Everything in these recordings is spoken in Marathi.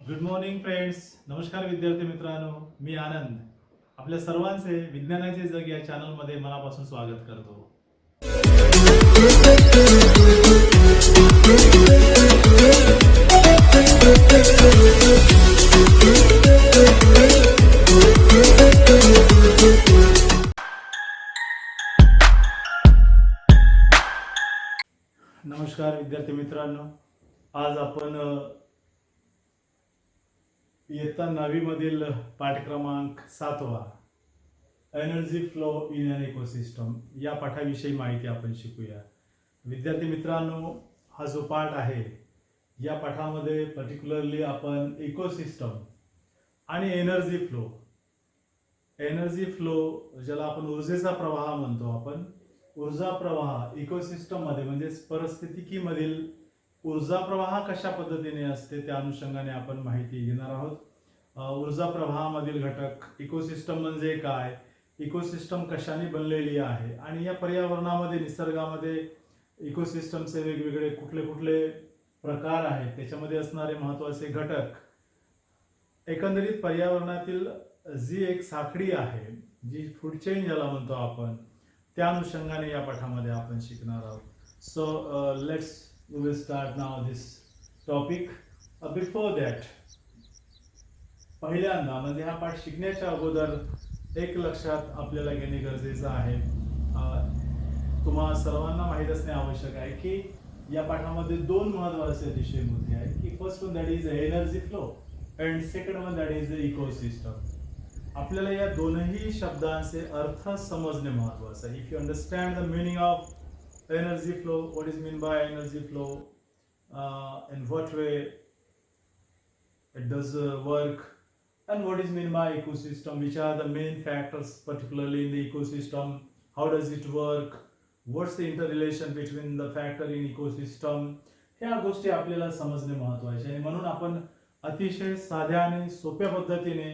Good morning friends. नमस्कार विद्यार्थी मित्रांनो, मी आनंद आपल्या सर्वांचे विज्ञानाचे जग या चॅनलमध्ये मनापासून स्वागत करतो. नमस्कार विद्यार्थी मित्रांनो, आज आपण इयत्ता 9वी मधील पाठ क्रमांक 7वा energy flow in an ecosystem या पाठाविषयी माहिती आपण शिकूया. विद्यार्थी मित्रांनो, हा जो पाठ आहे या पाठामध्ये पर्टिक्युलरली आपण इकोसिस्टम आणि एनर्जी फ्लो ज्याला आपण ऊर्जेचा प्रवाह म्हणतो, आपण ऊर्जा प्रवाह इकोसिस्टम मध्ये म्हणजे परिस्थितिकीमधील ऊर्जा प्रवाह कशा पद्धतीने असते त्या अनुषंगाने आपण माहिती घेणार आहोत. ऊर्जा प्रवाहामधील घटक, इकोसिस्टम म्हणजे काय, इकोसिस्टम कशाने बनलेली आहे आणि या पर्यावरणामध्ये निसर्गामध्ये इकोसिस्टमचे वेगवेगळे कुठले कुठले प्रकार आहेत, त्याच्यामध्ये असणारे महत्त्वाचे घटक, एकंदरीत पर्यावरणातील जी एक साखळी आहे, जी फूड चेन ज्याला म्हणतो आपण, त्या अनुषंगाने या पाठामध्ये आपण शिकणार आहोत. So let's we will start now this topic. Before that, पहिल्यांदा म्हणजे हा पाठ शिकण्याच्या अगोदर एक लक्षात आपल्याला घेणे गरजेचं आहे. तुम्हा सर्वांना माहीत असणे आवश्यक आहे की या पाठामध्ये दोन महत्त्वाचे विषय मुद्दे आहेत की first one that is energy flow and second one that is ecosystem. आपल्याला या दोनही शब्दांचे अर्थ समजणे महत्त्वाचं आहे. If you understand the meaning of energy flow, what is mean by energy flow, in what way it does work, and what is mean by ecosystem, which are the main factors particularly in the ecosystem, how does it work, what's the interrelation between the factor in ecosystem, ह्या गोष्टी आपल्याला समजणे महत्त्वाचे आहे. म्हणून आपण अतिशय साध्या आणि सोप्या पद्धतीने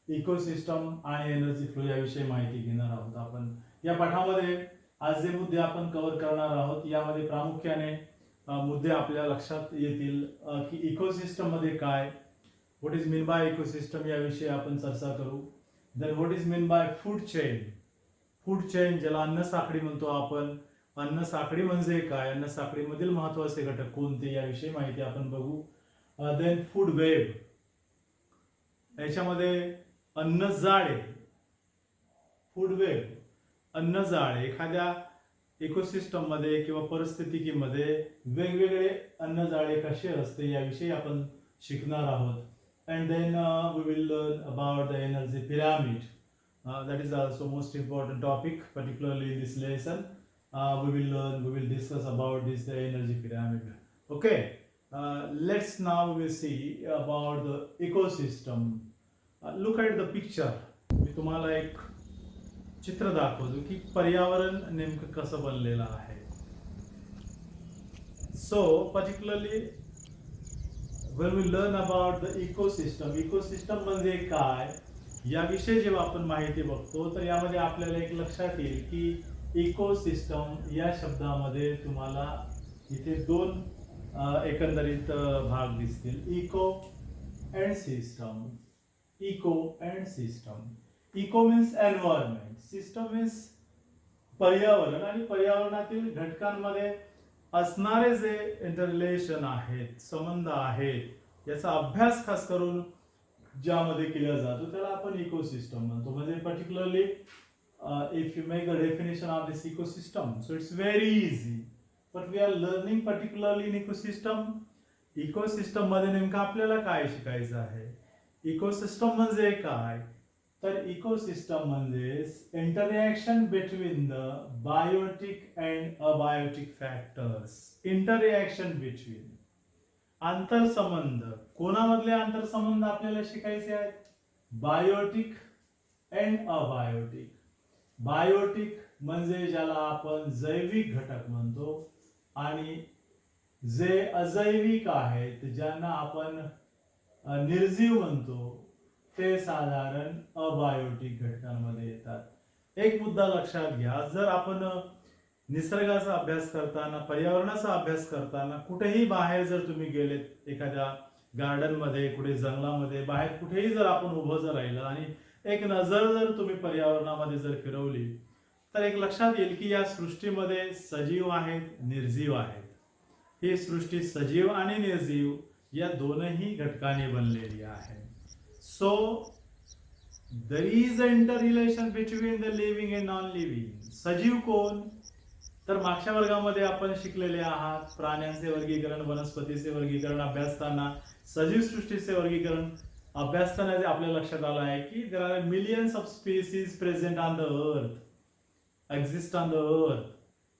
इकोसिस्टम आणि एनर्जी फ्लो याविषयी माहिती घेणार आहोत. आपण या पाठामध्ये आज जे मुद्दे आपण कव्हर करणार आहोत यामध्ये प्रामुख्याने मुद्दे आपल्या लक्षात येतील की इकोसिस्टम मध्ये काय, what is mean by ecosystem याविषयी आपण चर्चा करू. Then what is mean by food chain ज्याला अन्न साखळी म्हणतो आपण. अन्न साखळी म्हणजे काय, अन्न साखळीमधील महत्त्वाचे घटक कोणते याविषयी माहिती आपण बघू. देन फूड वेब, याच्यामध्ये अन्न जाळे, फूड वेब अन्नजाळे, एखाद्या इकोसिस्टम मध्ये किंवा परिस्थितिकीमध्ये वेगवेगळे अन्नजाळे कसे असते याविषयी आपण शिकणार आहोत. And then we will learn about the energy pyramid. That is also most important topic particularly in this lesson. We will discuss about this the energy pyramid. Okay, let's now we see about the ecosystem. Look at the picture. मी तुम्हाला एक चित्र दाखवतो की पर्यावरण नेमकं कसं बनलेलं आहे. So particularly when we learn about the ecosystem म्हणजे काय याविषयी जेव्हा आपण माहिती बघतो तर यामध्ये आपल्याला एक लक्षात येईल की इकोसिस्टम या शब्दामध्ये तुम्हाला इथे दोन एकंदरीत भाग दिसतील, eco and system. Eco means environment, system means पर्यावरण, आणि पर्यावरणातील घटकांमध्ये असणारे जे इंटररिलेशन आहेत, संबंध आहेत, याचा अभ्यास खास करून ज्यामध्ये केला जातो त्याला आपण इकोसिस्टम म्हणतो. म्हणजे particularly if you make the definition of this ecosystem, so it's very easy, but we are learning particularly in ecosystem. Ecosystem मध्ये नेमकं आपल्याला काय शिकायचं आहे, इकोसिस्टम म्हणजे काय, तर इकोसिस्टम म्हणजे interaction between the biotic and abiotic factors. Interaction between, आंतरसंबंध, कोणामधले आंतरसंबंध आपल्याला शिकायचे आहेत, बायोटिक अँड अबायोटिक. बायोटिक म्हणजे ज्याला आपण जैविक घटक म्हणतो, आणि जे अजैविक आहेत ज्यांना आपण निर्जीव म्हणतो ते साधारण अबायोटिक घटकांमध्ये येतात. एक मुद्दा लक्षात घ्या, जर आपण निसर्गाचा अभ्यास करताना, पर्यावरणाचा अभ्यास करताना कुठेही बाहेर जर तुम्ही गेलेत, एखाद्या गार्डन मध्ये, कुठे जंगलामध्ये, बाहेर कुठेही जर आपण उभं जर राहिलं आणि एक नजर जर तुम्ही पर्यावरणामध्ये जर फिरवली, तर एक लक्षात येईल की या सृष्टीमध्ये सजीव आहेत, निर्जीव आहेत. ही सृष्टी सजीव आणि निर्जीव या दोनही घटकांनी बनलेली आहे. So there is a inter relation between the living and non living. सजीव कोण? तर मागच्या वर्गामध्ये आपण शिकलेले आहात प्राण्यांचे वर्गीकरण, वनस्पतीचे वर्गीकरण अभ्यासताना, सजीव सृष्टीचे वर्गीकरण अभ्यासताना जे आपल्या लक्षात आलं आहे की there are millions of species present on the earth, exist on the earth.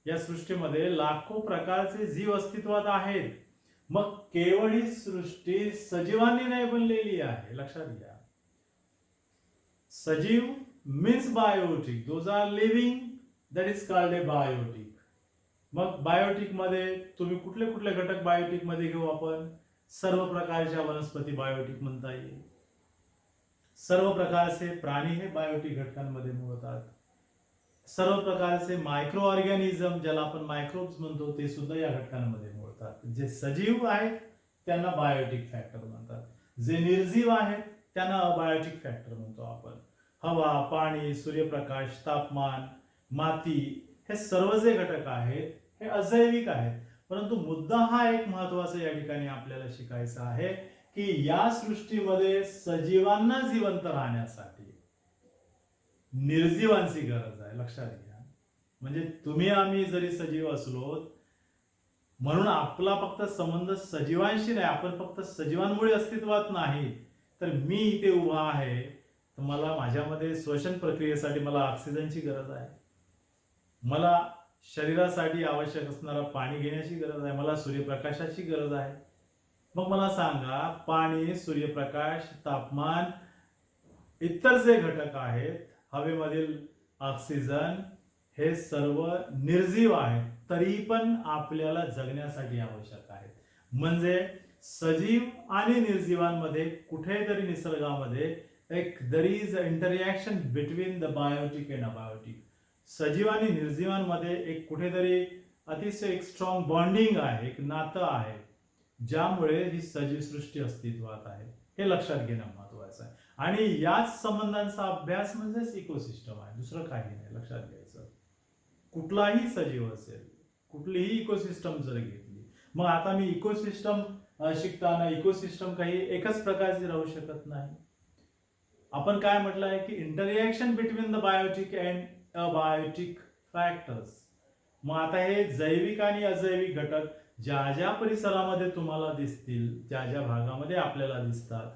या सृष्टीमध्ये लाखो प्रकारचे जीव अस्तित्वात आहेत. मग केवळ ही सृष्टी सजीवांनी नाही बनलेली आहे, लक्षात घ्या. सजीव means biotic, those are living, that is called a biotic. मग बायोटिक मध्ये तुम्ही कुठले कुठले घटक बायोटिक मध्ये घेऊ आपण? सर्व प्रकारच्या वनस्पती बायोटिक म्हणता येईल. सर्व प्रकारचे प्राणी हे बायोटिक घटकांमध्ये मोडतात. सर्व प्रकारचे मायक्रो ऑर्गॅनिझम, ज्याला आपण मायक्रोब्स म्हणतो, ते सुद्धा या घटकांमध्ये मोडतात. जे सजीव आहेत त्यांना बायोटिक फॅक्टर म्हणतात, जे निर्जीव आहेत त्यांना अबायोटिक फॅक्टर म्हणतो आपण. हवा, पाणी, सूर्यप्रकाश, तापमान, माती हे सर्व जे घटक आहेत हे अजैविक आहेत. परंतु मुद्दा हा एक महत्वाचा या ठिकाणी आपल्याला शिकायचा आहे की या सृष्टीमध्ये सजीवांना जिवंत राहण्यासाठी निर्जीवांची गरज आहे, लक्षात घ्या. म्हणजे तुम्ही आम्ही जरी सजीव असलो म्हणून आपला फक्त संबंध सजीवांशी नाही, आपण फक्त सजीवांमुळे अस्तित्वात नाही. तर मी इथे उभा आहे तर मला माझ्यामध्ये श्वसन प्रक्रियेसाठी मला ऑक्सिजनची गरज आहे, मला शरीरासाठी आवश्यक असणारं पाणी घेण्याची गरज आहे, मला सूर्यप्रकाशाची गरज आहे. मग मला सांगा, पाणी, सूर्यप्रकाश, तापमान, इतर जे घटक आहेत, हवेमधील ऑक्सिजन, हे सर्व निर्जीव आहेत, तरी पण आपल्याला जगण्यासाठी आवश्यक आहेत. म्हणजे सजीव आणि निर्जीवांमध्ये कुठेतरी निसर्गामध्ये एक there is a interaction between the biotic and abiotic. सजीव आणि निर्जीवांमध्ये एक कुठेतरी अतिशय एक स्ट्रॉंग बॉन्डिंग आहे, एक नातं आहे, ज्यामुळे ही सजीव सृष्टी अस्तित्वात आहे. हे लक्षात घेणं महत्वाचं आहे. आणि याच संबंधांचा अभ्यास म्हणजेच इकोसिस्टम आहे, दुसरं काही नाही, लक्षात घ्यायचं. कुठलाही सजीव असेल, कुठलीही इकोसिस्टम जर घेतली, मग आता मी इकोसिस्टम शिकताना इकोसिस्टम काही एकच प्रकारची राहू शकत नाही. आपण काय म्हटलं आहे की interaction between the biotic and abiotic factors. मग आता हे जैविक आणि अजैविक घटक ज्या ज्या परिसरामध्ये तुम्हाला दिसतील, ज्या ज्या भागामध्ये आपल्याला दिसतात,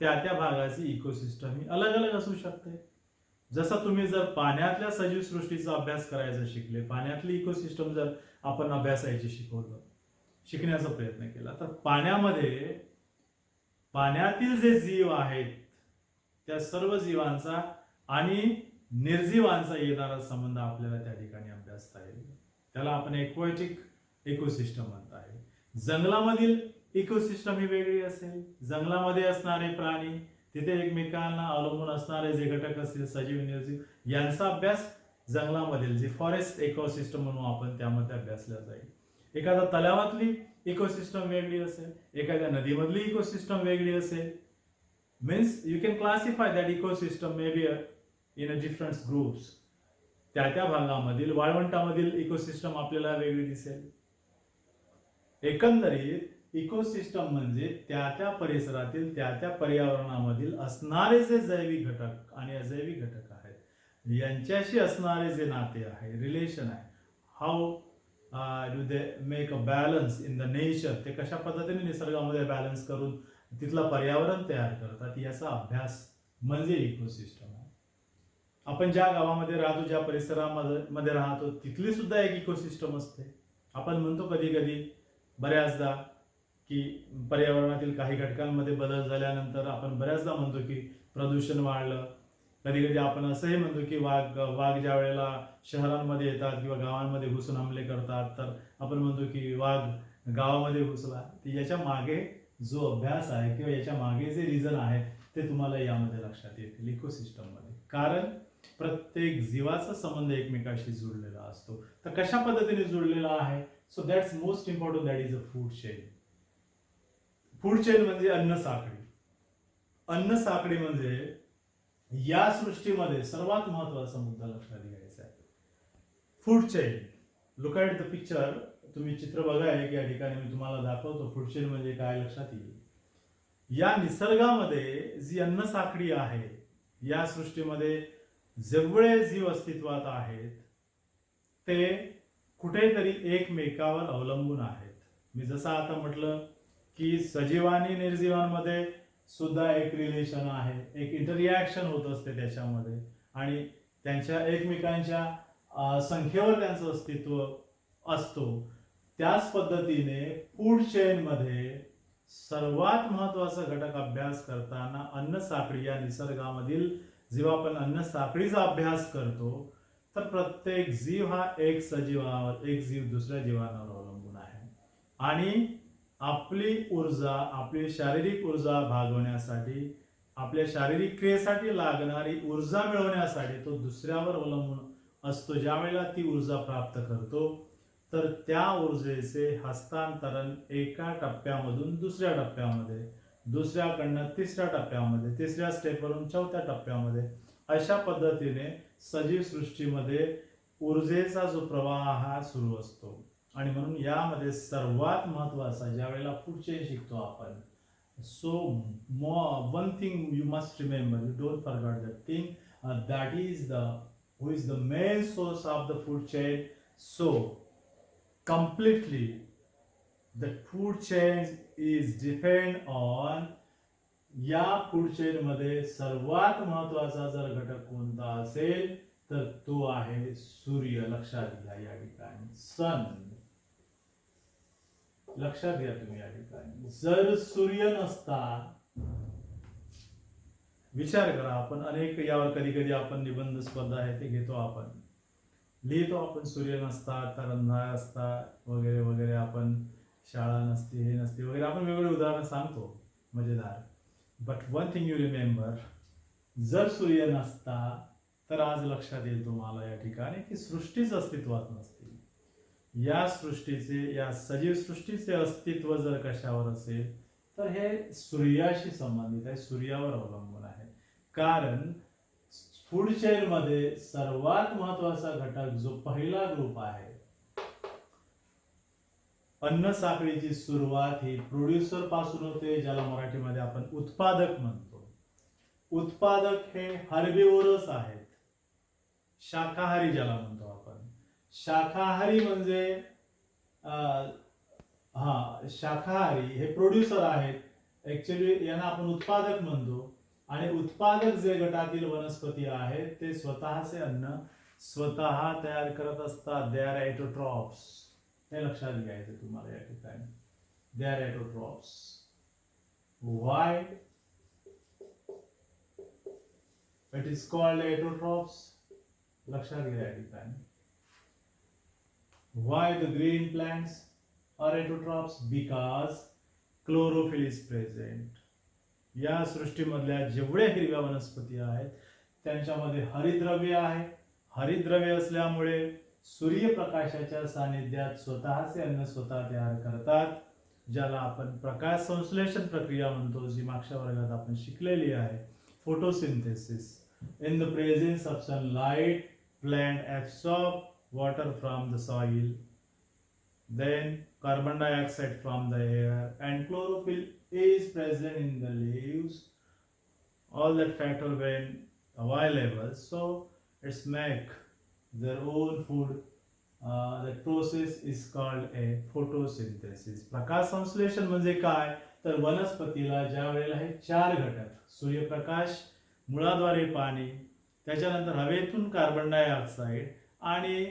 त्या त्या भागाची इकोसिस्टम ही अलग अलग असू शकते. जसं तुम्ही जर पाण्यातल्या सजीव सृष्टीचा अभ्यास करायचा शिकले, पाण्यातली इकोसिस्टम जर आपण अभ्यासायची शिकण्याचा प्रयत्न केला, तर पाण्यातील जे जीव आहेत त्या सर्व जीवांचा आणि निर्जीवांचा येणारा संबंध आपल्याला त्या ठिकाणी अभ्यासता येईल. त्याला आपण एक्वाटिक इकोसिस्टम म्हणत आहे. जंगलामधील इकोसिस्टम ही वेगळी असेल. जंगलामध्ये असणारे प्राणी, तिथे एकमेकांना अवलंबून असणारे जे घटक असतील, सजीव निर्जीव, यांचा अभ्यास जंगलामधील जे फॉरेस्ट इकोसिस्टम म्हणून आपण त्यामध्ये अभ्यासला जाईल. एखाद्या तलावातली इकोसिस्टम वेगळी असेल, एखाद्या नदीमधली इकोसिस्टम वेगळी असेल. Means you can classify that ecosystem may be in a different groups. त्या त्या भागामधील वाळवंटामधील इकोसिस्टम आपल्याला वेगळी दिसेल. एकंदरीत इकोसिस्टम म्हणजे त्या त्या परिसरातील, त्या त्या पर्यावरणामधील असणारे जे जैविक घटक आणि अजैविक घटक आहेत, यांच्याशी असणारे जे नाते आहे, रिलेशन आहे, how do they make a balance in the nature, ते कशा पद्धतीने निसर्गामध्ये बॅलन्स करून तिथलं पर्यावरण तयार करतात, याचा अभ्यास म्हणजे इकोसिस्टम आहे. आपण ज्या गावामध्ये राहतो, ज्या परिसरामध्ये राहतो, तिथली सुद्धा एक इकोसिस्टम असते. आपण म्हणतो कधी कधी बऱ्याचदा की पर्यावरणातील काही घटकांमध्ये बदल झाल्यानंतर आपण बऱ्याचदा म्हणतो की प्रदूषण वाढलं. कधी कधी आपण असंही म्हणतो की वाघ ज्या वेळेला शहरांमध्ये येतात किंवा गावांमध्ये घुसून हमले करतात, तर आपण म्हणतो की वाघ गावामध्ये घुसला. याच्या मागे जो अभ्यास आहे किंवा याच्या मागे जे रिझन आहे ते तुम्हाला यामध्ये लक्षात येतील इकोसिस्टम मध्ये. कारण प्रत्येक जीवाचा संबंध एकमेकाशी जुळलेला असतो. तर कशा पद्धतीने जुळलेला आहे? So that's most important, that is a food chain. Food chain म्हणजे अन्न साखळी. अन्न साखळी म्हणजे या सृष्टीमध्ये सर्वात महत्वाचा मुद्दा लक्षात घ्यायचा आहे. Food chain. Look at the picture. तुम्ही चित्र बघा एक या ठिकाणी मी तुम्हाला दाखवतो. फूड चेन म्हणजे काय लक्षात येईल. या निसर्गामध्ये जी अन्न साखळी आहे, या सृष्टीमध्ये जेवढे जीव अस्तित्वात आहेत ते कुठेतरी एकमेकावर अवलंबून आहेत. मी जसं आता म्हटलं की सजीव आणि निर्जीवांमध्ये सुद्धा एक रिलेशन आहे, एक इंटररिॲक्शन होत असते त्याच्यामध्ये, आणि त्यांच्या एकमेकांच्या संख्येवर त्यांचं अस्तित्व असतो. त्याच पद्धतीने फूड चेनमध्ये सर्वात महत्वाचा घटक अभ्यास करताना अन्न साखळी, या निसर्गामधील जेव्हा आपण अन्न साखळीचा अभ्यास करतो तर प्रत्येक जीव हा एक सजीवावर, एक जीव दुसऱ्या जीवांवर अवलंबून आहे, आणि आपली ऊर्जा, आपली शारीरिक ऊर्जा भागवण्यासाठी, आपल्या शारीरिक क्रियेसाठी लागणारी ऊर्जा मिळवण्यासाठी तो दुसऱ्यावर अवलंबून असतो. ज्या वेळेला ती ऊर्जा प्राप्त करतो तर त्या ऊर्जेचे हस्तांतरण एका टप्प्यामधून दुसऱ्या टप्प्यामध्ये, दुसऱ्याकडनं तिसऱ्या टप्प्यामध्ये, तिसऱ्या स्टेपवरून चौथ्या टप्प्यामध्ये, अशा पद्धतीने सजीव सृष्टीमध्ये ऊर्जेचा जो प्रवाह हा सुरू असतो. आणि म्हणून यामध्ये सर्वात महत्वाचा ज्या वेळेला फूड चेन शिकतो आपण, so one thing you must remember, you don't forget that thing, that is the who is the main source of the food chain. So completely the food chain is depend on, या फूड चेन मध्ये सर्वात महत्वाचा जर घटक कोणता असेल तर तो आहे सूर्य. लक्षात घ्या या ठिकाणी सन. लक्षात घ्या तुम्ही या ठिकाणी, जर सूर्य नसता, विचार करा, आपण अनेक यावर कधी कधी आपण निबंध स्पर्धा आहे ते घेतो, आपण लिहितो, आपण सूर्य नसता तर अंधार असता वगैरे वगैरे, आपण शाळा नसती, हे नसते वगैरे, आपण वेगवेगळे उदाहरण सांगतो मजेदार. But one thing you remember, जर सूर्य नसता तर आज लक्षात येईल तुम्हाला या ठिकाणी की सृष्टीच अस्तित्वात नसते. या सृष्टीचे, या सजीव सृष्टीचे अस्तित्व जर कशावर असेल तर हे सूर्याशी संबंधित आहे, सूर्यावर अवलंबून आहे. कारण फूड चेन मध्ये सर्वात महत्वाचा घटक जो पहिला ग्रुप आहे, अन्न साखळीची सुरुवात ही प्रोड्युसर पासून होते, ज्याला मराठीमध्ये आपण उत्पादक म्हणतो. उत्पादक हे हर्बिवोरस आहेत, शाकाहारी ज्याला म्हणतो आपण. शाकाहारी म्हणजे शाकाहारी हे प्रोड्युसर आहेत, ऍक्च्युली यांना आपण उत्पादक म्हणतो. आणि उत्पादक जे गटातील वनस्पती आहेत ते स्वतःचे अन्न स्वतः तयार करत असतात. They are autotrophs. हे लक्षात घ्यायचं तुम्हाला या ठिकाणी, they are autotrophs. Why it is called autotrophs? लक्षात घ्या या ठिकाणी. Why the green plants are autotrophs? Because chlorophyll is present. या सृष्टीमधल्या जेवढ्या हिरव्या वनस्पती आहेत त्यांच्यामध्ये हरितद्रव्य आहे. हरितद्रव्य असल्यामुळे सूर्यप्रकाशाच्या सानिध्यात स्वतःचे अन्न स्वतः तयार करतात, ज्याला आपण प्रकाश संश्लेषण प्रक्रिया म्हणतो, जी मागच्या वर्गात आपण शिकलेली आहे. Photosynthesis. In the presence of sunlight plant absorb water from the soil, then carbon dioxide from the air, and chlorophyll is present in the leaves. All that factor when available, so it's make their own food. That process is called a photosynthesis. प्रकाश संश्लेषण म्हणजे काय तर वनस्पतीला ज्या वेळेला हे चार घटक, सूर्यप्रकाश, मुळाद्वारे पाणी, त्याच्यानंतर हवेतून कार्बन डायऑक्साईड आणि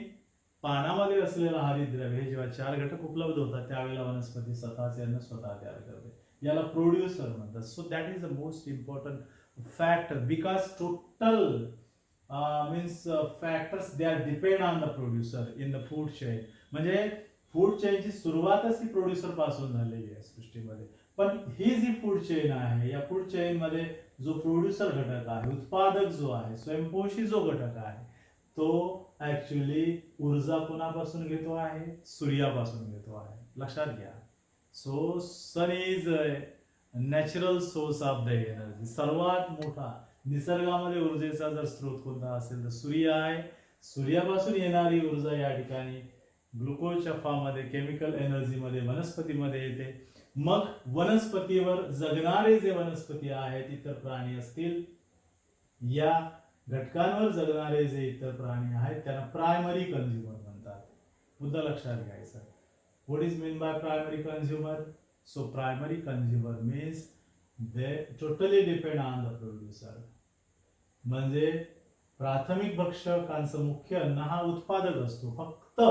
पानामध्ये असलेला हरितद्रव्य, हे जेव्हा चार घटक उपलब्ध होतात त्यावेळेला वनस्पती स्वतःचे अन्न स्वतः तयार करते. याला प्रोड्युसर म्हणतात. So that is the most important factor, because total means factors they are depend on the producer in the food chain. म्हणजे फूड चेनची सुरुवातच ही प्रोड्युसर पासून झालेली आहे सृष्टीमध्ये. पण ही जी फूड चेन आहे, या फूड चेन मध्ये जो प्रोड्युसर घटक आहे, उत्पादक जो आहे, स्वयंपोषी जो घटक आहे, तो ऍक्च्युली ऊर्जा कोणापासून घेतो आहे? सूर्यापासून घेतो आहे. लक्षात घ्या. So sun is natural source of the energy, सर्वात मोठा निसर्गामध्ये ऊर्जेचा जर स्रोत कोणता असेल तर सूर्य आहे. सूर्यापासून येणारी ऊर्जा या ठिकाणी ग्लुकोजच्या फॉर्ममध्ये, केमिकल एनर्जीमध्ये, वनस्पतीमध्ये येते. मग वनस्पतीवर जगणारे जे वनस्पती आहेत, इतर प्राणी असतील, या घटकांवर जगणारे जे इतर प्राणी आहेत त्यांना प्रायमरी कंझ्युमर म्हणतात. मुद्दा लक्षात घ्यायचा. What is mean bye primary consumer? So primary consumer means they totally depend on the producer. म्हणजे प्राथमिक भक्षकांचं मुख्य अन्न हा उत्पादक असतो. फक्त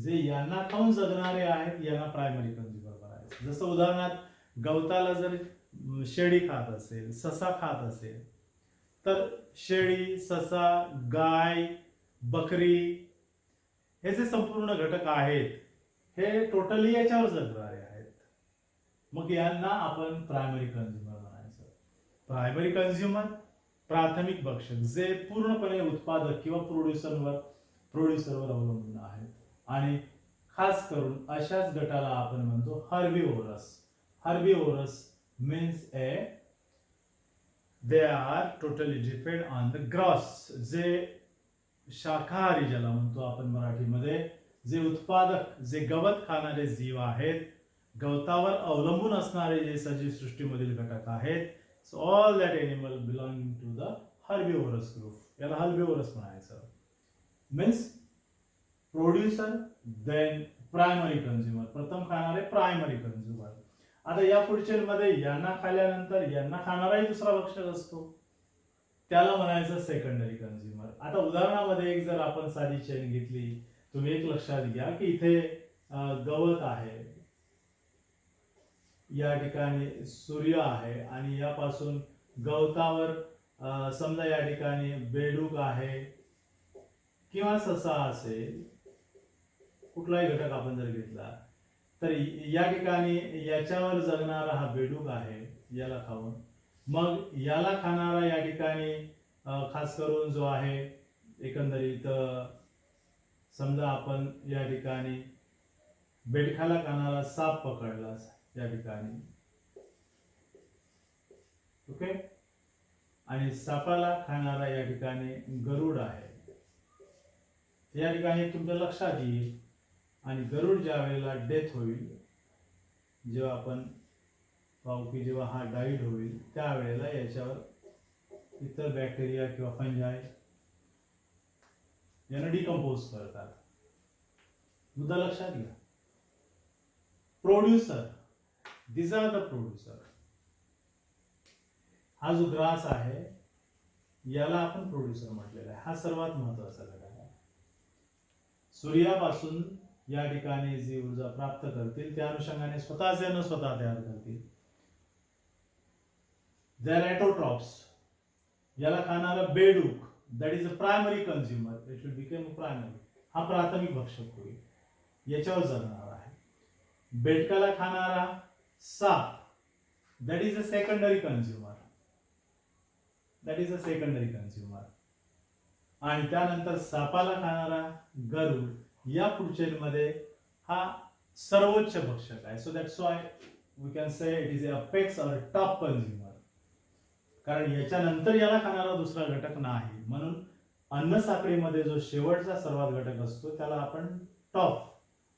जे यांना खाऊन जगणारे आहेत यांना प्रायमरी कंझ्युमर म्हणायचं. जसं उदाहरणार्थ गवताला जर शेळी खात असेल, ससा खात असेल, तर शेळी, ससा, गाय, बकरी हे जे संपूर्ण घटक आहेत हे टोटली याच्यावर जगणारे आहेत. मग यांना आपण प्रायमरी कंझ्युमर म्हणायचं. प्रायमरी कंझ्युमर प्राथमिक भक्षक जे पूर्णपणे उत्पादक किंवा प्रोड्युसरवर अवलंबून आहेत. आणि खास करून अशाच गटाला आपण म्हणतो herbivorous. Herbivorous means they are totally depend on the grass. जे शाकाहारी ज्याला म्हणतो आपण मराठीमध्ये, जे उत्पादक, जे गवत खाणारे जीव आहेत, गवतावर अवलंबून असणारे जे सजीव सृष्टीमधील घटक आहेत, so all that animal belonging to the herbivorous group. याला हर्बिव्होरस म्हणायचं. Means producer then primary consumer. प्रथम खाणारे प्रायमरी कंझ्युमर. आता या पुढच्या मध्ये यांना खाल्यानंतर यांना खाणाराही दुसरा भक्षक असतो, त्याला म्हणायचं सेकंडरी कंझ्युमर. आता उदाहरणामध्ये एक जर आपण साधी चेन घेतली, तुम्ही एक लक्षात घ्या की इथे गवत आहे, या ठिकाणी सूर्य आहे, आणि यापासून गवतावर समजा या ठिकाणी बेडूक आहे किंवा ससा असेल, कुठलाही घटक आपण जर घेतला तर या ठिकाणी याच्यावर जगणारा हा बेडूक आहे, याला खाऊन. मग याला खाणारा या ठिकाणी खास करून जो आहे, एकंदरीत समजा आपण या ठिकाणी बेडखाला खाणारा साप पकडला या ठिकाणी, ओके, आणि सापाला खाणारा या ठिकाणी गरुड आहे. या ठिकाणी तुमच्या लक्षात येईल. आणि गरुड ज्या वेळेला डेथ होईल, जेव्हा आपण पाहू की जेव्हा हा डाईड होईल, त्यावेळेला याच्यावर इतर बॅक्टेरिया किंवा फंजाय यांना डिकम्पोज करतात. मुद्दा लक्षात घ्या. Producer, this are the producer. हा जो ग्रास आहे याला आपण प्रोड्युसर म्हटलेला आहे. हा सर्वात महत्वाचा घटक आहे. सूर्यापासून या ठिकाणी जी ऊर्जा प्राप्त करतील त्या अनुषंगाने स्वतःचे अन्न स्वतः तयार करतील. देअर ऑटोट्रॉप्स, याला खाणारा बेडूक, that is a primary consumer, it will become a primary. हा प्राथमिक भक्षक होईल, याच्यावर जगणार आहे. बेडकाला खाणारा साप, that is a secondary consumer, that is a secondary consumer. आणि त्यानंतर सापाला खाणारा गरुड या पुढच्या मध्ये हा सर्वोच्च भक्षक आहे. So that's why we can say it is apex or top consumer. कारण याच्यानंतर याला खाणारा दुसरा घटक नाही. म्हणून अन्न साखळीमध्ये जो शेवटचा सर्वात घटक असतो त्याला आपण टॉप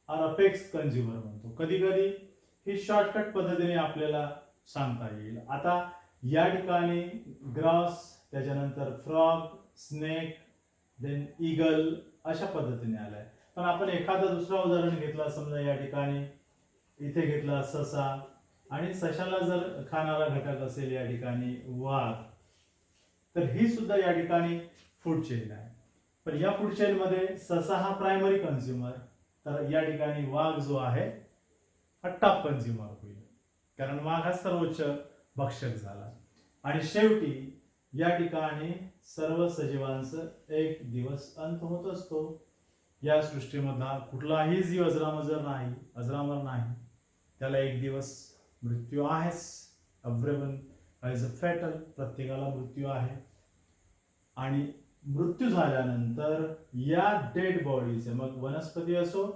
ऑर अपेक्स कंझ्युमर म्हणतो. कधी कधी ही शॉर्टकट पद्धतीने आपल्याला सांगता येईल. आता या ठिकाणी ग्रास, त्याच्यानंतर फ्रॉग, स्नेक, देन ईगल अशा पद्धतीने आलाय. पण आपण एखादं दुसरा उदाहरण घेतला, समजा या ठिकाणी इथे घेतला ससा, आणि सशाला जर खाणारा घटक असेल या ठिकाणी वाघ, तर ही सुद्धा या ठिकाणी फूड चेन आहे. पण या फूड चेन मध्ये ससा हा प्रायमरी कंझ्युमर, तर या ठिकाणी वाघ जो आहे हा टॉप कंझ्युमर होईल, कारण वाघ हा सर्वोच्च भक्षक झाला. आणि शेवटी या ठिकाणी सर्व सजीवांचं एक दिवस अंत होत असतो. या सृष्टीमधला कुठलाही जीव अजरामर नाही. त्याला एक दिवस मृत्यू आहेच. एव्हरीवन इज अ फॅटल, प्रत्येकाला मृत्यू आहे. आणि मृत्यू झाल्यानंतर या डेड बॉडीचे, मग वनस्पती असो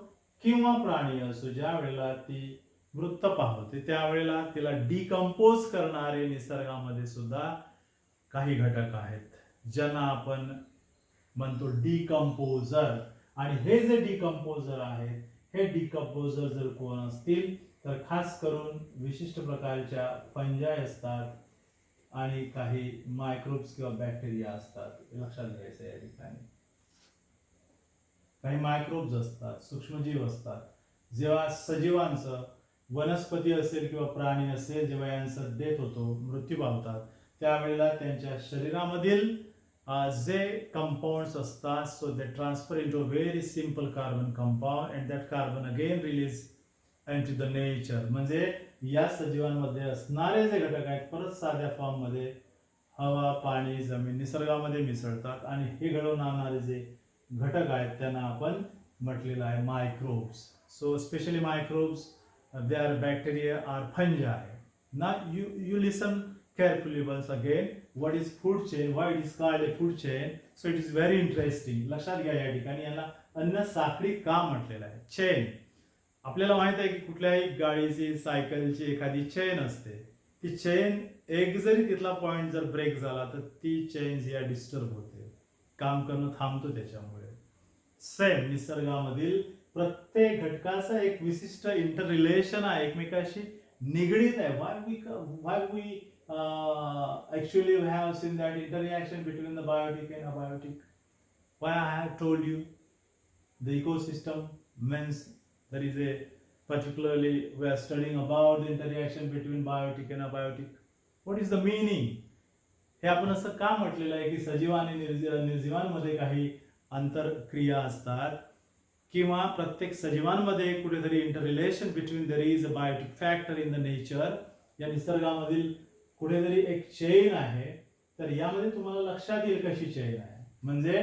किंवा प्राणी असो, ज्या वेळेला ती वृत्त पाहते त्यावेळेला तिला डिकम्पोज करणारे निसर्गामध्ये सुद्धा काही घटक आहेत ज्यांना आपण म्हणतो डिकम्पोजर. आणि हे जे डिकम्पोजर आहेत हे डिकम्पोजर जर कोण असतील तर खास करून विशिष्ट प्रकारच्या फंजाय असतात आणि काही मायक्रोब्स किंवा बॅक्टेरिया असतात. लक्षात घ्यायचं या ठिकाणी. काही मायक्रोब्स असतात, सूक्ष्मजीव असतात. जेव्हा सजीवांचं वनस्पती असेल किंवा प्राणी असेल जेव्हा यांचा डेथ होतो, मृत्यू पावतात, त्यावेळेला त्यांच्या शरीरामधील जे कंपाऊंड्स असतात so they transfer into very simple carbon compound and that carbon again release into the nature. म्हणजे या सजीवांमध्ये असणारे जे घटक आहेत परत साध्या फॉर्म मध्ये हवा, पाणी, जमीन, निसर्गामध्ये मिसळतात आणि हे घडवून आणणारे जे घटक आहेत त्यांना आपण म्हटलेलं आहे microbes. So specially microbes they are bacteria or fungi. ना you listen carefully once again what is food chain, why it is called a food chain. So it is very interesting. लक्षात घ्या या ठिकाणी याला अन्न साखळी का म्हटलेलं आहे. चेन आपल्याला माहित आहे की कुठल्याही गाडीची सायकलची एखादी चेन असते. ती चेन एक जरी तिथला पॉइंट जर ब्रेक झाला तर ती चेन या डिस्टर्ब होते, काम करणं थांबतो त्याच्यामुळे. सेम निसर्गामधील प्रत्येक घटकाचा एक विशिष्ट इंटर रिलेशन आहे, एकमेकाशी निगडीत आहे. why we actually we have seen that interaction between the biotic and abiotic. Why I have told you the ecosystem means there is a particularly we are studying about the interaction between biotic and abiotic. What is the meaning? हे आपण असं का म्हटलेलं आहे की सजीव आणि निर्जीवांमध्ये काही आंतरक्रिया असतात किंवा प्रत्येक सजीवांमध्ये कुठेतरी inter relation between there is a biotic factor in the nature. या निसर्गामधील कुठेतरी एक चेन आहे. तर यामध्ये तुम्हाला लक्षात येईल कशी चेन आहे. म्हणजे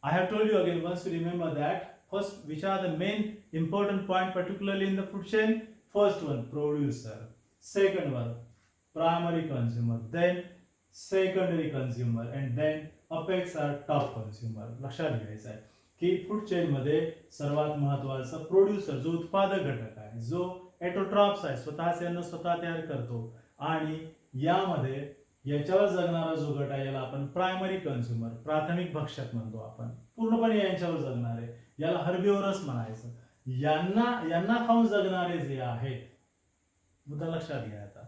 I have told you again once to remember that first which are the main important point particularly in the food chain. First one producer, second one primary consumer, then secondary consumer and then apex or top consumer. लक्षात घ्यायचं आहे की फूड चेन मध्ये सर्वात महत्वाचा प्रोड्युसर जो उत्पादक घटक आहे, जो एटोट्रॉप्स आहे, स्वतःचे अन्न स्वतः तयार करतो. आणि यामध्ये याच्यावर जगणारा जो गट आहे याला आपण प्रायमरी कंझ्युमर, प्राथमिक भक्षक म्हणतो आपण. पूर्णपणे यांच्यावर जगणारे याला हर्बिव्हरस म्हणायचं. यांना खाऊन जगणारे जे आहेत, मुद्दा लक्षात घ्या आता,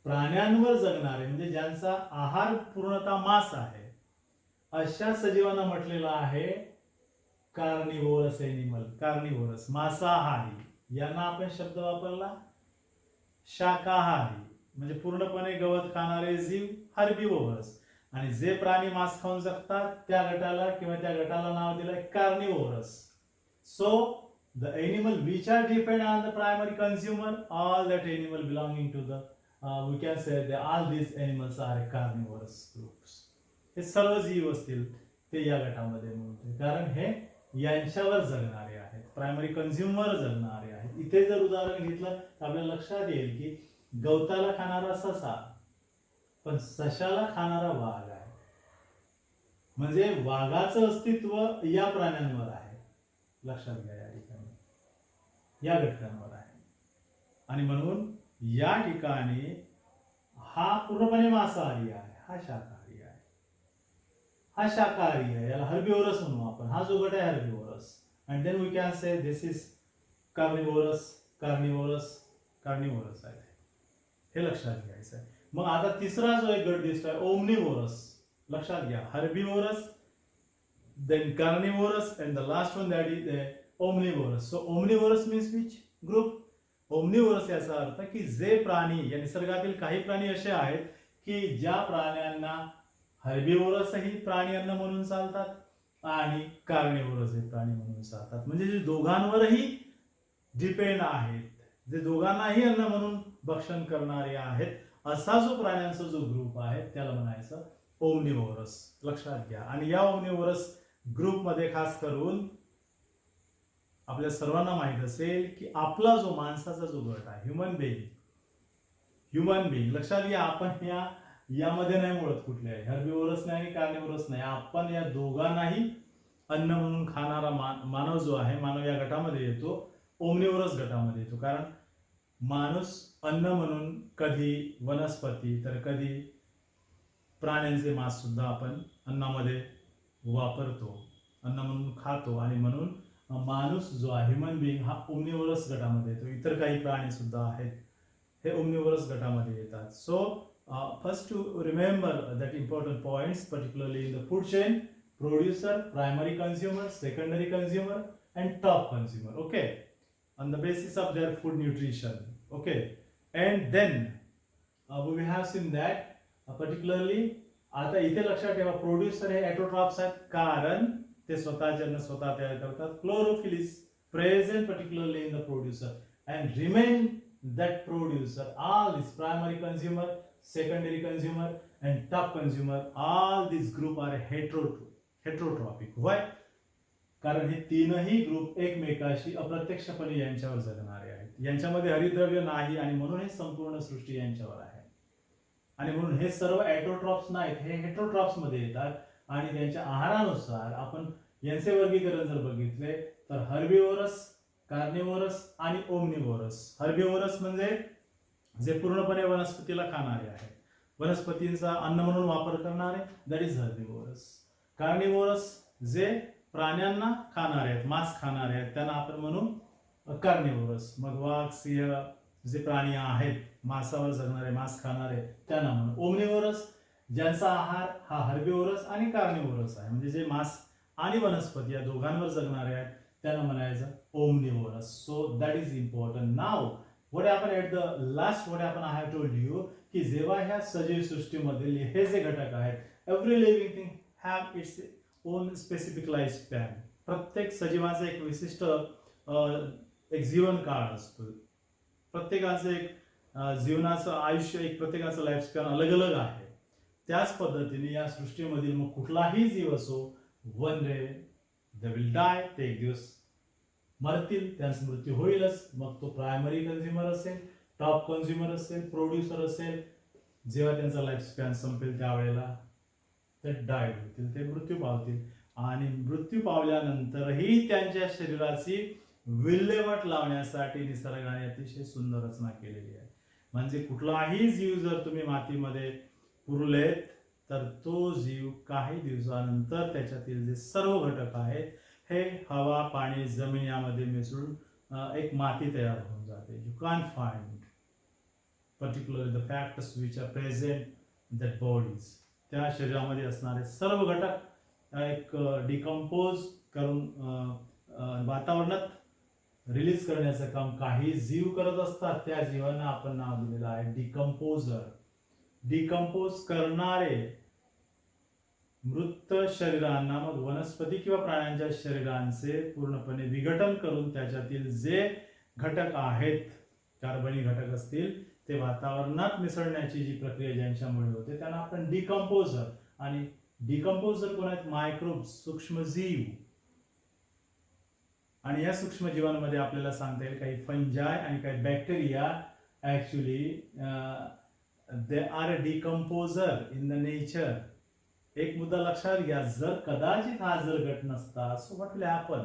प्राण्यांवर जगणारे म्हणजे ज्यांचा आहार पूर्णतः मांस आहे अशा सजीवांना म्हटलेलं आहे कार्निव्होरस एनिमल. कार्निव्होरस मांसाहारी. यांना आपण शब्द वापरला शाकाहारी, म्हणजे पूर्णपणे गवत खाणारे जीव हर्बिव्होरस. आणि जे प्राणी मांस खाऊन जगतात त्या गटाला किंवा त्या गटाला नाव दिलंय carnivorous. So the animal which are depend on the primary consumer, all that animal belonging to the we can say all these animals are carnivorous groups. हे सर्व जीव असतील ते या गटामध्ये म्हणतो, कारण हे यांच्यावर जगणारे आहेत, प्रायमरी कंझ्युमर जगणारे आहेत. इथे जर उदाहरण घेतलं तर आपल्याला लक्षात येईल की गवताला खाणारा ससा पण सशाला खाणारा वाघ आहे. म्हणजे वाघाचं अस्तित्व या प्राण्यांवर आहे. लक्षात घ्या या ठिकाणी, या घटकांवर आहे. आणि म्हणून या ठिकाणी हा पूर्णपणे मांसाहारी आहे, हा शाकाहारी आहे. हा शाकाहारी आहे, याला हर्बिव्होरस म्हणू आपण. हा जो गट आहे herbivorous. And then we can say this is carnivorous, carnivorous, carnivorous आहे. हे लक्षात घ्यायचं आहे. मग आता तिसरा जो एक गट दिसतोय ओमनिव्होरस. लक्षात घ्या, herbivorous, then carnivorous and the last one that is omnivorous. So omnivorous means which group? Omnivorous याचा अर्थ की जे प्राणी, या निसर्गातील काही प्राणी असे आहेत की ज्या प्राण्यांना हर्बिव्होरस ही प्राणी अन्न म्हणून चालतात आणि कार्निव्होरस हे प्राणी म्हणून चालतात. म्हणजे जे दोघांवरही डिपेंड आहेत, जे दोघांनाही अन्न म्हणून भक्षण करणारे आहेत, असा जो प्राण्यांचा जो ग्रुप आहे त्याला म्हणायचं ओमनिव्होरस. लक्षात घ्या. आणि या ओमनिव्होरस ग्रुपमध्ये खास करून आपल्या सर्वांना माहित असेल की आपला जो माणसाचा जो गट आहे ह्युमन बिईंग, लक्षात घ्या, आपण यामध्ये नाही मुळत कुठल्याही हर्बिव्होरस नाही आणि कार्निव्होरस नाही. आपण या दोघांनाही अन्न म्हणून खाणारा मानव जो आहे, मानव या गटामध्ये येतो, ओमनिव्होरस गटामध्ये येतो. कारण माणूस अन्न म्हणून कधी वनस्पती तर कधी प्राण्यांचे मांस सुद्धा आपण अन्नामध्ये वापरतो, अन्न म्हणून खातो. आणि म्हणून माणूस जो आहे, ह्युमन बिईंग, हा ओमनिवरस गटामध्ये येतो. इतर काही प्राणी सुद्धा आहेत, हे ओमनिवरस गटामध्ये येतात. So first to remember that important points particularly in the food chain: producer, primary consumer, secondary consumer and top consumer. Okay, on the basis of their food nutrition. Okay, and then we have seen that particularly, आता इथे लक्षात ठेवा, प्रोड्युसर हे ऑटोट्रॉप्स आहेत, कारण ते स्वतःचे अन्न स्वतः तयार करतात. Chlorophyll is present particularly in the producer and remain that producer. All this primary consumer, secondary consumer and top consumer, all this group are heterotrophic. Why? कारण हे तीनही ग्रुप एकमेकाशी अप्रत्यक्षपणे यांच्यावर जगणारे आहेत. यांच्यामध्ये हरितद्रव्य नाही आणि म्हणून हे संपूर्ण सृष्टी यांच्यावर आहे. आणि म्हणून हे सर्व ऑटोट्रॉप्स नाहीत, हे हेट्रोट्रॉप्स मध्ये येतात. आणि त्यांच्या आहारानुसार आपण यांचे वर्गीकरण जर बघितले तर हर्बिवोरस, कार्निवोरस आणि ओमनिवोरस. हर्बिवोरस म्हणजे जे पूर्णपणे वनस्पतीला खाणारे आहेत, वनस्पतींचा अन्न म्हणून वापर करणारे, दॅट इज हर्बिवोरस. कार्निवोरस जे प्राण्यांना खाणारे आहेत, मांस खाणारे आहेत, त्यांना आपण म्हणू कार्निवोरस. मग वाघ, सिंह जे प्राणी आहेत, मांसावर जगणारे, मांस खाणारे, त्यांना म्हणू ओमनिवोरस. ज्यांचा आहार हा हर्बिवोरस आणि कार्निवोरस आहे, म्हणजे जे मांस आणि वनस्पती या दोघांवर जगणारे आहेत, त्यांना म्हणायचं omnivorous. So that is important. Now what happen at the last, what happen I have told you, की जेव्हा ह्या सजीव सृष्टीमधील हे जे घटक आहेत, every living thing have its own specific life span. प्रत्येक सजीवाचं एक विशिष्ट एक जीवन काळ असतो. प्रत्येकाचं एक जीवनाचं आयुष्य, एक प्रत्येकाचं लाईफ स्पॅन अलग अलग आहे. त्याच पद्धतीने या सृष्टीमधील मग कुठलाही जीव असो, वन डे दे विल डाय, ते एक दिवस मरतील, त्यांचा मृत्यू होईलच. मग तो प्रायमरी कंझ्युमर असेल, टॉप कंझ्युमर असेल, प्रोड्युसर असेल, जेव्हा त्यांचा लाईफ स्पॅन संपेल त्यावेळेला ते डाय होतील, ते मृत्यू पावतील. आणि मृत्यू पावल्यानंतरही त्यांच्या शरीराची विल्हेवाट लावण्यासाठी निसर्गाने अतिशय सुंदर रचना केलेली आहे. म्हणजे कुठलाही जीव जर तुम्ही मातीमध्ये पुरलेत तर तो जीव काही दिवसानंतर त्याच्यातील जे सर्व घटक आहेत, हे हवा, पाणी, जमीन यामध्ये मिसळून एक माती तयार होऊन जाते. You can find particularly the facts which are present in that bodies. त्या शरीरामध्ये असणारे सर्व घटक एक डिकम्पोज करून वातावरणात रिलीज करण्याचं काम काही जीव करत असतात. त्या जीवांना आपण नाव दिलेलं आहे डिकम्पोजर. डिकम्पोज करणारे मृत शरीरांना मग वनस्पती किंवा प्राण्यांच्या शरीरांचे पूर्णपणे विघटन करून त्याच्यातील जे घटक आहेत, कार्बनी घटक असतील, ते वातावरणात मिसळण्याची जी प्रक्रिया ज्यांच्यामुळे होते त्यांना आपण डिकम्पोजर. आणि डिकम्पोजर कोण आहेत? मायक्रोब्स, सूक्ष्मजीव. आणि या सूक्ष्मजीवांमध्ये आपल्याला सांगता येईल काही फंजाय आणि काही bacteria. Actually they are a decomposer in the nature. एक मुद्दा लक्षात घ्या, जर कदाचित हा जर घट नसता, so what will happen?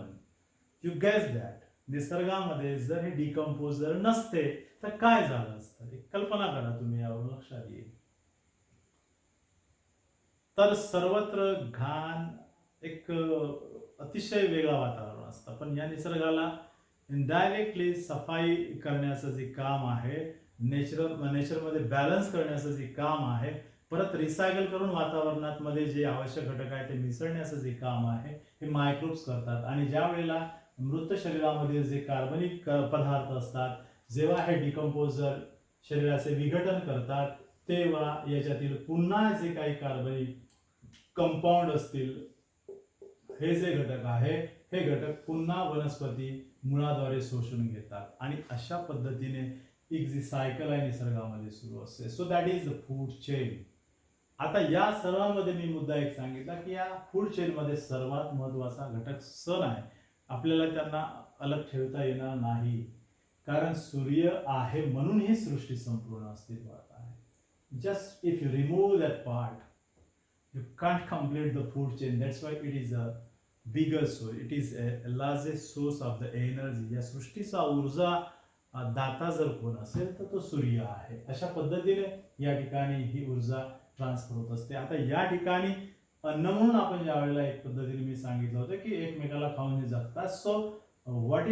You guess that. निसर्गामध्ये जर हे डिकम्पोजर नसते तर काय झालं असतं? एक कल्पना करा तुम्ही, यावर लक्षात येईल. तर सर्वत्र घाण, एक अतिशय वेगळं वातावरण असतं. पण या निसर्गाला इनडायरेक्टली सफाई करण्याचं जे काम आहे, नेचरमध्ये बॅलन्स करण्याचं जे काम आहे, परत रिसायकल करून वातावरणात मध्ये जे आवश्यक घटक आहे ते मिसळण्याचं जे काम आहे, हे मायक्रोब्स करतात. आणि ज्या वेळेला मृत शरीरामध्ये जे कार्बनिक पदार्थ असतात, जेव्हा हे डिकम्पोजर शरीराचे विघटन करतात, तेव्हा याच्यातील पुन्हा जे काही कार्बनिक कंपाऊंड असतील, हे जे घटक आहे, हे घटक पुन्हा वनस्पती मुळाद्वारे शोषून घेतात. आणि अशा पद्धतीने एक जी सायकल आहे निसर्गामध्ये सुरू असते. So that is the food chain. आता या सर्वांमध्ये मी मुद्दा एक सांगितला की या फूड चेन मध्ये सर्वात महत्वाचा घटक सण आहे. आपल्याला त्यांना अलग ठेवता येणार नाही, कारण सूर्य आहे म्हणून ही सृष्टी संपूर्ण अस्तित्वात आहे. Just if you remove that part, you can't complete the food chain. That's why it is a bigger source. It is a largest source of the energy. या सृष्टीचा ऊर्जा दाता जर कोण असेल तर तो सूर्य आहे. अशा पद्धतीने या ठिकाणी ही ऊर्जा ट्रान्सफर होत असते. आता या ठिकाणी अन्न म्हणून आपण ज्या वेळेला एक पद्धतीने मी सांगितलं होतं की एकमेकाला खाऊन हे जगतात. So what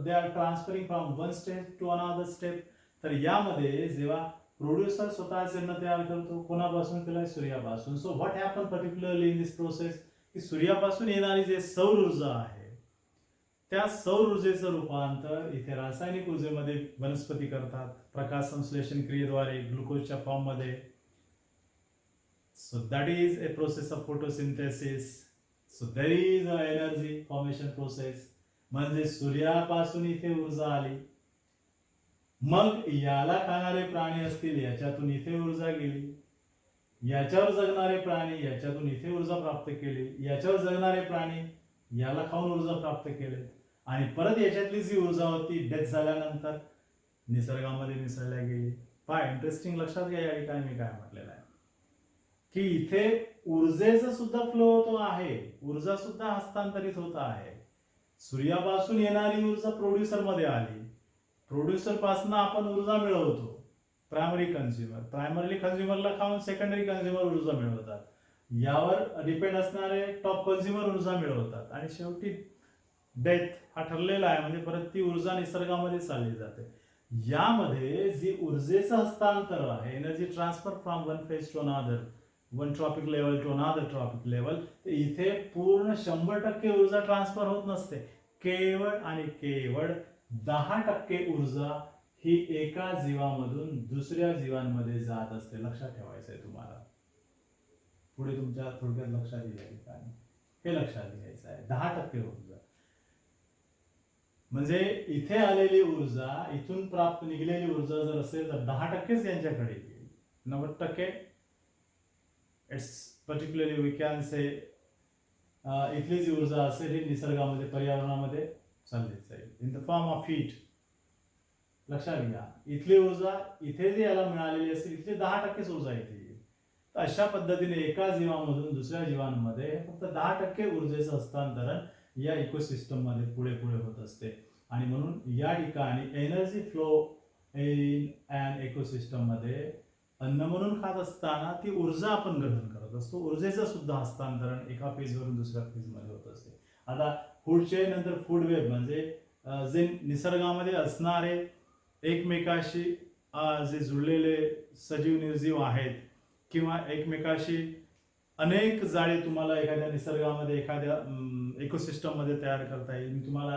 they are transferring from one step to another step. तर यामध्ये जेव्हा प्रोड्युसर स्वतःच अन्न तयार करतो, कोणापासून केलाय? सूर्यापासून. So what happen particularly in this process, की सूर्यापासून येणारी जे सौर ऊर्जा आहे त्या सौर ऊर्जेचं रूपांतर इथे रासायनिक ऊर्जेमध्ये वनस्पती करतात प्रकाश संश्लेषण क्रियेद्वारे ग्लुकोजच्या फॉर्ममध्ये. So that is a process of photosynthesis. So there is a energy formation process. म्हणजे सूर्यापासून इथे ऊर्जा आली, मग याला खाणारे प्राणी असतील याच्यातून इथे ऊर्जा गेली, याच्यावर जगणारे प्राणी याच्यातून इथे ऊर्जा प्राप्त केली, याच्यावर जगणारे प्राणी याला खाऊन ऊर्जा प्राप्त केली, आणि परत याच्यातली जी ऊर्जा होती डेथ झाल्यानंतर निसर्गामध्ये मिसळल्या गेली. पहा इंटरेस्टिंग, लक्षात घ्या या ठिकाणी मी काय म्हटलेलं आहे की इथे ऊर्जेचा सुद्धा फ्लो होतो आहे, ऊर्जा सुद्धा हस्तांतरित होत आहे. सूर्यापासून येणारी ऊर्जा प्रोड्युसर मध्ये आली, प्रोड्युसर पासून आपण ऊर्जा मिळवतो, प्रायमरी कंझ्युमर, प्रायमरी कंझ्युमरला खाऊन सेकंडरी कंझ्युमर ऊर्जा मिळवतात, यावर डिपेंड असणारे टॉप कंझ्युमर ऊर्जा मिळवतात, आणि शेवटी डेथ हा ठरलेला आहे. म्हणजे परत ती ऊर्जा निसर्गामध्ये चालली जाते. यामध्ये जी ऊर्जेचं हस्तांतर आहे, energy transfer from one phase to another, one trophic level to another trophic level, इथे पूर्ण 100% ऊर्जा ट्रान्सफर होत नसते. केवळ आणि केवळ 10% ऊर्जा ही एका जीवामधून दुसऱ्या जीवांमध्ये जात असते. लक्षात ठेवायचं आहे तुम्हाला, पुढे तुमच्या थोडक्यात लक्षात येईल ठिकाणी हे लक्षात घ्यायचं आहे. 10% ऊर्जा म्हणजे इथे आलेली ऊर्जा, इथून प्राप्त निघलेली ऊर्जा जर असेल तर 10%च यांच्याकडे येईल. 90% it's particularly we can say इथली जी ऊर्जा असेल ही निसर्गामध्ये पर्यावरणामध्ये चालली जाईल in the form of heat. लक्षात घ्या, इथली ऊर्जा इथे जी याला मिळालेली असेल इथली 10%च ऊर्जा इथे येईल. तर अशा पद्धतीने एका जीवामधून दुसऱ्या जीवांमध्ये फक्त 10% ऊर्जेचं हस्तांतरण या इकोसिस्टम मध्ये पुढे पुढे होत असते. आणि म्हणून या ठिकाणी energy flow in and ecosystem मध्ये अन्न म्हणून खात असताना ती ऊर्जा आपण ग्रहण करत असतो. ऊर्जेचं सुद्धा हस्तांतरण एका पेजवरून दुसऱ्या पेजमध्ये होत असते. आता फूड चेन नंतर फूड वेब म्हणजे जे निसर्गामध्ये असणारे एकमेकाशी जे जुळलेले सजीव निर्जीव आहेत किंवा एकमेकाशी अनेक जाळे तुम्हाला एखाद्या निसर्गामध्ये एखाद्या इकोसिस्टम मध्ये तयार करता येईल. मी तुम्हाला